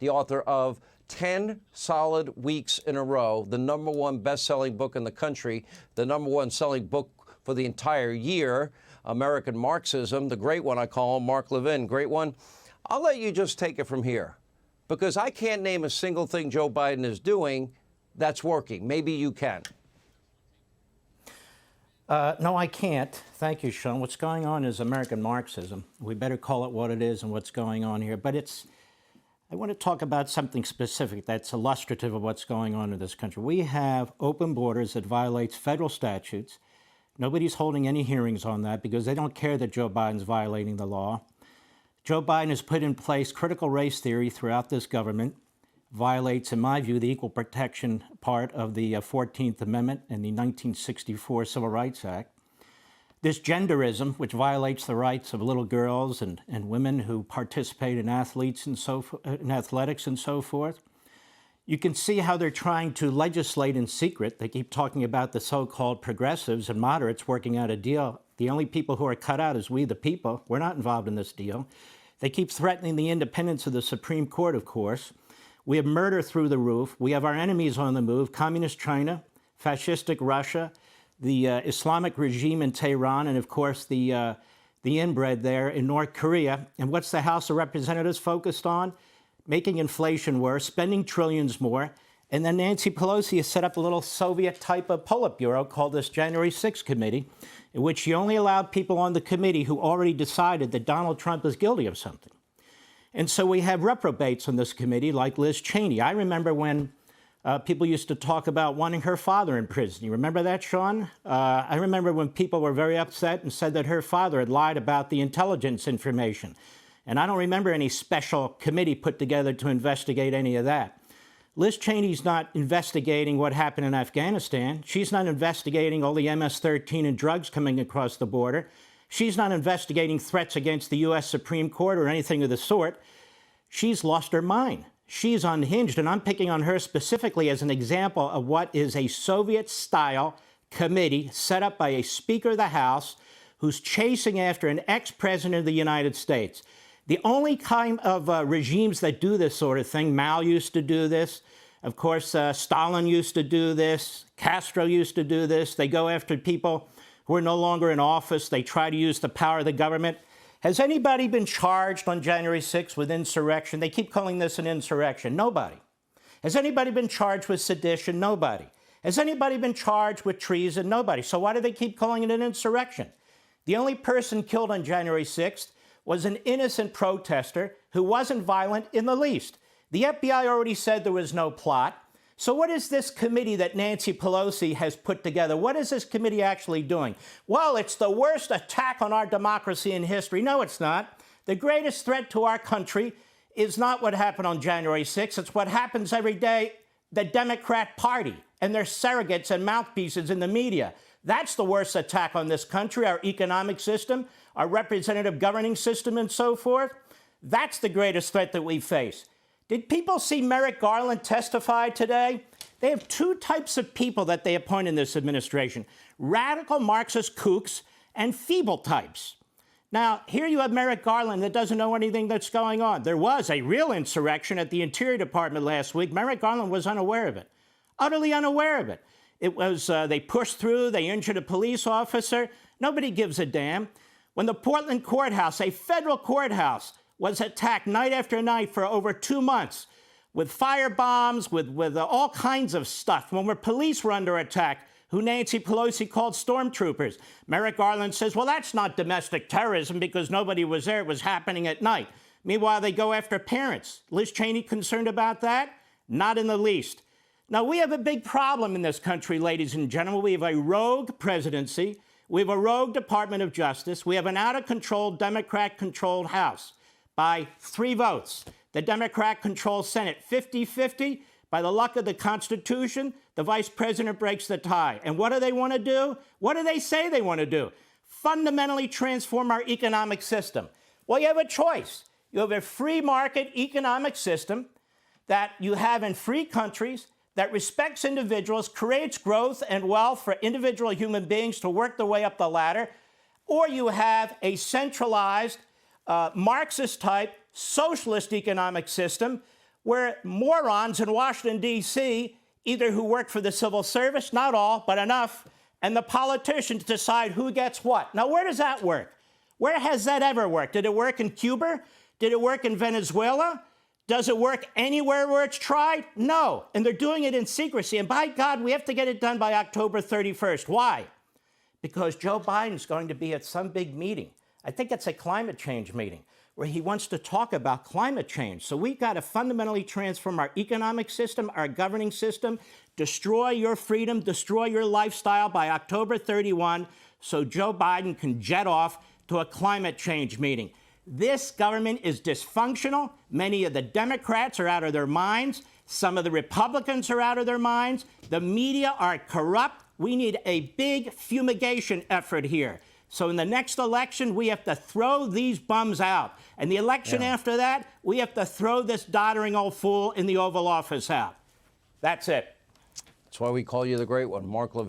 the author of 10 solid weeks in a row, the #1 best-selling book in the country, the #1 selling book for the entire year, American Marxism, the great one I call him, Mark Levin, great one. I'll let you just take it from here, because I can't name a single thing Joe Biden is doing that's working. Maybe you can. No, I can't. Thank you, Sean. What's going on is American Marxism. We better call it what it is and what's going on here. But I want to talk about something specific that's illustrative of what's going on in this country. We have open borders that violates federal statutes. Nobody's holding any hearings on that because they don't care that Joe Biden's violating the law. Joe Biden has put in place critical race theory throughout this government, violates, in my view, the equal protection part of the 14th Amendment and the 1964 Civil Rights Act. This genderism, which violates the rights of little girls and women who participate in athletics and so forth. You can see how they're trying to legislate in secret. They keep talking about the so-called progressives and moderates working out a deal. The only people who are cut out is we, the people. We're not involved in this deal. They keep threatening the independence of the Supreme Court, of course. We have murder through the roof. We have our enemies on the move, communist China, fascistic Russia, the Islamic regime in Tehran, and of course the inbred there in North Korea. And what's the House of Representatives focused on? Making inflation worse, spending trillions more. And then Nancy Pelosi has set up a little Soviet type of Politburo called this January 6th committee, in which she only allowed people on the committee who already decided that Donald Trump is guilty of something. And so we have reprobates on this committee like Liz Cheney. I remember when people used to talk about wanting her father in prison. You remember that, Sean? I remember when people were very upset and said that her father had lied about the intelligence information. And I don't remember any special committee put together to investigate any of that. Liz Cheney's not investigating what happened in Afghanistan. She's not investigating all the MS-13 and drugs coming across the border. She's not investigating threats against the U.S. Supreme Court or anything of the sort. She's lost her mind. She's unhinged, and I'm picking on her specifically as an example of what is a Soviet-style committee set up by a Speaker of the House who's chasing after an ex-president of the United States. The only kind of regimes that do this sort of thing, Mao used to do this, of course, Stalin used to do this, Castro used to do this. They go after people who are no longer in office. They try to use the power of the government. Has anybody been charged on January 6th with insurrection? They keep calling this an insurrection. Nobody. Has anybody been charged with sedition? Nobody. Has anybody been charged with treason? Nobody. So why do they keep calling it an insurrection? The only person killed on January 6th was an innocent protester who wasn't violent in the least. The FBI already said there was no plot. So what is this committee that Nancy Pelosi has put together? What is this committee actually doing? Well, it's the worst attack on our democracy in history. No, it's not. The greatest threat to our country is not what happened on January 6th. It's what happens every day, the Democrat Party and their surrogates and mouthpieces in the media. That's the worst attack on this country, our economic system, our representative governing system, and so forth. That's the greatest threat that we face. Did people see Merrick Garland testify today? They have two types of people that they appoint in this administration: radical Marxist kooks and feeble types. Now, here you have Merrick Garland that doesn't know anything that's going on. There was a real insurrection at the Interior Department last week. Merrick Garland was unaware of it, utterly unaware of it. It was, they pushed through, they injured a police officer. Nobody gives a damn. When the Portland courthouse, a federal courthouse, was attacked night after night for over 2 months with firebombs, with all kinds of stuff, when police were under attack, who Nancy Pelosi called stormtroopers. Merrick Garland says, well, that's not domestic terrorism because nobody was there. It was happening at night. Meanwhile, they go after parents. Liz Cheney concerned about that? Not in the least. Now, we have a big problem in this country, ladies and gentlemen. We have a rogue presidency. We have a rogue Department of Justice. We have an out-of-control, Democrat-controlled House by 3 votes. The Democrat-controlled Senate, 50-50. By the luck of the Constitution, the vice president breaks the tie. And what do they want to do? What do they say they want to do? Fundamentally transform our economic system. Well, you have a choice. You have a free market economic system that you have in free countries that respects individuals, creates growth and wealth for individual human beings to work their way up the ladder, or you have a centralized, Marxist-type, socialist economic system where morons in Washington, D.C., either who work for the civil service, not all, but enough, and the politicians decide who gets what. Now, where does that work? Where has that ever worked? Did it work in Cuba? Did it work in Venezuela? Does it work anywhere where it's tried? No. And they're doing it in secrecy. And by God, we have to get it done by October 31st. Why? Because Joe Biden's going to be at some big meeting. I think it's a climate change meeting where he wants to talk about climate change. So we've got to fundamentally transform our economic system, our governing system, destroy your freedom, destroy your lifestyle by October 31 so Joe Biden can jet off to a climate change meeting. This government is dysfunctional. Many of the Democrats are out of their minds. Some of the Republicans are out of their minds. The media are corrupt. We need a big fumigation effort here. So in the next election, we have to throw these bums out. And the election after that, we have to throw this doddering old fool in the Oval Office out. That's it. That's why we call you the Great One, Mark Levin.